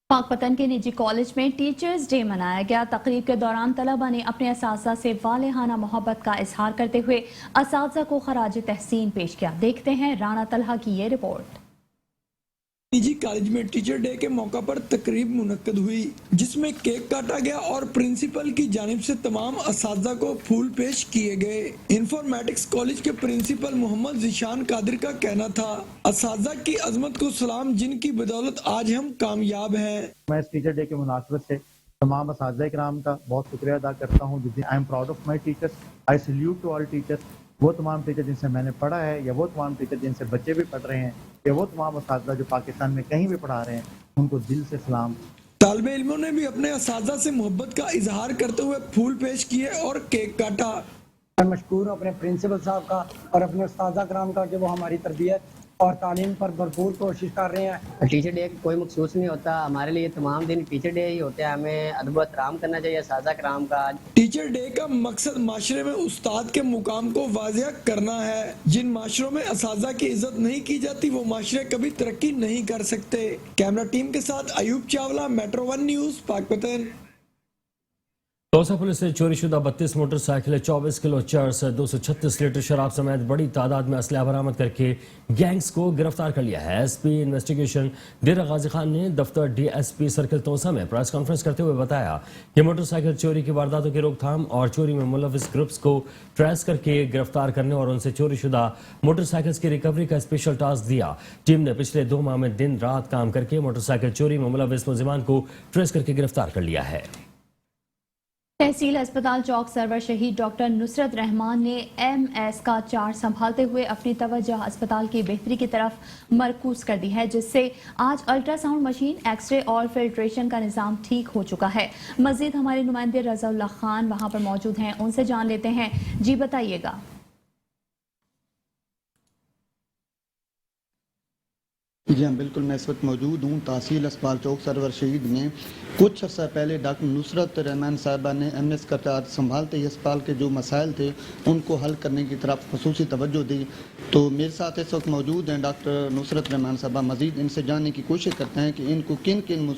पाकपतन के निजी कॉलेज में टीचर्स डे मनाया गया। तकरीब के दौरान तलबा ने अपने असातिज़ा से वालेहाना मोहब्बत का इजहार करते हुए असातिज़ा को खराज तहसीन पेश किया। देखते हैं राना तलहा की ये रिपोर्ट। निजी कॉलेज में टीचर डे के मौका पर तकरीब मुनक्कद हुई, जिसमें केक काटा गया और प्रिंसिपल की जानिब से तमाम असातिज़ा को फूल पेश किए गए। इंफॉर्मेटिक्स कॉलेज के प्रिंसिपल मोहम्मद ज़ीशान कादिर का कहना था, असातिज़ा की अजमत को सलाम, जिनकी बदौलत आज हम कामयाब हैं। मैं इस टीचर डे के मुनासिबत से तमाम असातिज़ा किराम का बहुत शुक्रिया अदा करता हूँ। I am proud of my teachers, I salute to all teachers. वो तमाम टीचर जिनसे मैंने पढ़ा है, या वो तमाम टीचर जिनसे बच्चे भी पढ़ रहे हैं, या वो तमाम असातिज़ा जो पाकिस्तान में कहीं भी पढ़ा रहे हैं, उनको दिल से सलाम। तालिबे इल्मों ने भी अपने असातिज़ा से मोहब्बत का इजहार करते हुए फूल पेश किए और केक काटा। मैं मशकूर हूँ अपने प्रिंसिपल साहब का और अपने उस्ताद कराम का कि वो हमारी तरबियत और तालीम पर भरपूर कोशिश कर रहे हैं। टीचर डे कोई मखसूस नहीं होता, हमारे लिए तमाम दिन टीचर डे ही होते हैं। हमें अदब एहतराम करना चाहिए असातिज़ा कराम का। टीचर डे का मकसद माशरे में उस्ताद के मुकाम को वाज़िया करना है। जिन माशरों में असातिज़ा की इज्जत नहीं की जाती, वो माशरे कभी तरक्की नहीं कर सकते। कैमरा टीम के साथ Ayub Chawla, metro 1 news, Pakpattan. Dausa police ने चोरी शुदा 32 मोटरसाइकिलें, 24 किलो चर्स, 236 लीटर शराब समेत बड़ी तादाद में असलहा बरामद करके गैंग्स को गिरफ्तार कर लिया है। SP इन्वेस्टिगेशन डेरा गाजी खान ने दफ्तर DSP सर्किल तोसा में प्रेस कॉन्फ्रेंस करते हुए बताया कि मोटरसाइकिल चोरी की वारदातों की रोकथाम और चोरी में मुलविस ग्रुप्स को ट्रेस करके गिरफ्तार करने और उनसे चोरी शुदा मोटरसाइकिल्स की रिकवरी का स्पेशल टास्क दिया। टीम ने पिछले 2 माह में दिन रात काम करके मोटरसाइकिल चोरी में मुलविस मुलजिमान को ट्रेस करके गिरफ्तार कर लिया है। तहसील अस्पताल चौक सरवर शहीद डॉक्टर नुसरत रहमान ने MS का चार्ज संभालते हुए अपनी तवज्जो अस्पताल की बेहतरी की तरफ मरकूज कर दी है, जिससे आज अल्ट्रासाउंड मशीन, एक्सरे और फिल्ट्रेशन का निज़ाम ठीक हो चुका है। मजीद हमारे नुमाइंदे रज़ाउल्लाह खान वहां पर मौजूद हैं, उनसे जान लेते हैं। जी बताइएगा। جی ہاں بالکل، میں اس وقت موجود ہوں تحصیل اسپال چوک سرور شہید میں. کچھ عرصہ پہلے ڈاکٹر نصرت رحمان صاحبہ نے ایم ایس سکریٹریٹ سنبھالتے ہی اسپال کے جو مسائل تھے ان کو حل کرنے کی طرف خصوصی توجہ دی. تو میرے ساتھ اس وقت موجود ہیں ڈاکٹر نصرت رحمان صاحبہ. مزید ان سے جاننے کی کوشش کرتے ہیں کہ ان کو کن کن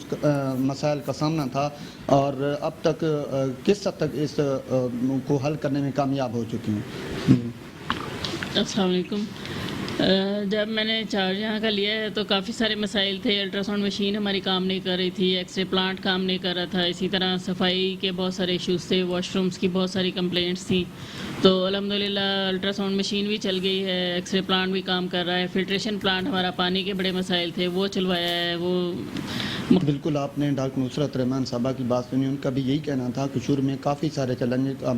مسائل کا سامنا تھا اور اب تک کس حد تک اس کو حل کرنے میں کامیاب ہو چکی ہیں. السلام علیکم. جب میں نے چارج یہاں کا لیا ہے تو کافی سارے مسائل تھے. الٹرا ساؤنڈ مشین ہماری کام نہیں کر رہی تھی, ایکس رے پلانٹ کام نہیں کر رہا تھا, اسی طرح صفائی کے بہت سارے ایشوز تھے, واش رومز کی بہت ساری کمپلینٹس تھیں. تو الحمدللہ الٹرا ساؤنڈ مشین بھی چل گئی ہے, ایکس رے پلانٹ بھی کام کر رہا ہے, فلٹریشن پلانٹ ہمارا پانی کے بڑے مسائل تھے وہ چلوایا ہے. وہ بالکل آپ نے ڈاکٹر نصرت رحمان صاحبہ کی بات سنی, ان کا بھی یہی کہنا تھا کہ شروع میں کافی سارے چیلنج کا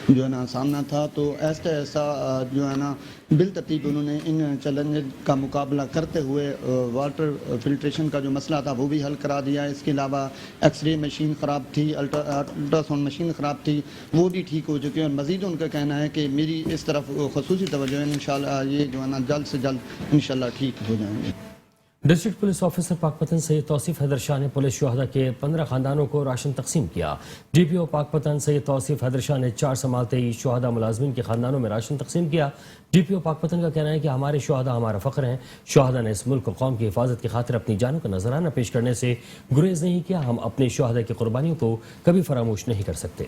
جو ہے نا سامنا تھا, تو ایسا جو ہے نا بالترتیب انہوں نے ان چیلنج کا مقابلہ کرتے ہوئے واٹر فلٹریشن کا جو مسئلہ تھا وہ بھی حل کرا دیا. اس کے علاوہ ایکس رے مشین خراب تھی, الٹرا ساؤنڈ مشین خراب تھی, وہ بھی ٹھیک ہو چکی ہے. اور مزید ان کا کہنا ہے کہ میری اس طرف خصوصی توجہ ہے, انشاءاللہ یہ جو ہے نا جلد سے جلد انشاءاللہ ٹھیک ہو جائیں گے. ڈسٹرکٹ پولیس آفیسر پاک پتن سید توصیف حیدر شاہ نے پولیس شہداء کے 15 خاندانوں کو راشن تقسیم کیا. ڈی پی او پاک پتن سید توصیف حیدر شاہ نے 4 سماعتی شہداء ملازمین کے خاندانوں میں راشن تقسیم کیا. ڈی پی او پاک پتن کا کہنا ہے کہ ہمارے شہداء ہمارا فخر ہیں. شہداء نے اس ملک و قوم کی حفاظت کی خاطر اپنی جانوں کا نذرانہ پیش کرنے سے گریز نہیں کیا. ہم اپنے شہداء کی قربانیوں کو کبھی فراموش نہیں کر سکتے.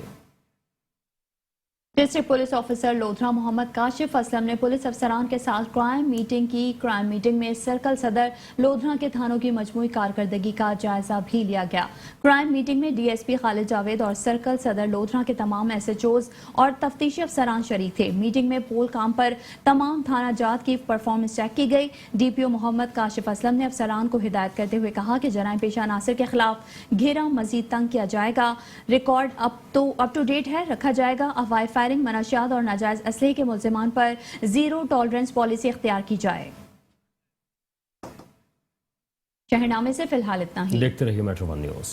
ڈسٹرکٹ پولیس آفیسر لودھرا محمد کاشف اسلم نے پولیس افسران کے ساتھ کرائم میٹنگ کی. کرائم میٹنگ میں سرکل صدر لودھرا کے تھانوں کی مجموعی کارکردگی کا جائزہ بھی لیا گیا. کرائم میٹنگ میں ڈی ایس پی خالد جاوید اور سرکل صدر لودھرا کے تمام ایس ایچ اوز اور تفتیشی افسران شریک تھے. میٹنگ میں پول کام پر تمام تھانہ جات کی پرفارمنس چیک کی گئی. ڈی پی او محمد کاشف اسلم نے افسران کو ہدایت کرتے ہوئے کہا کہ جرائم پیشہ عناصر کے خلاف گھیرا مزید تنگ کیا جائے گا. ریکارڈ اپ ٹو ڈیٹ ہے رکھا جائے گا. ہوائی فائرنگ, منشیات اور ناجائز اسلحے کے ملزمان پر زیرو ٹالرنس پالیسی اختیار کی جائے. شہرنامے سے فی الحال اتنا ہی. دیکھتے رہیے میٹرو ون نیوز.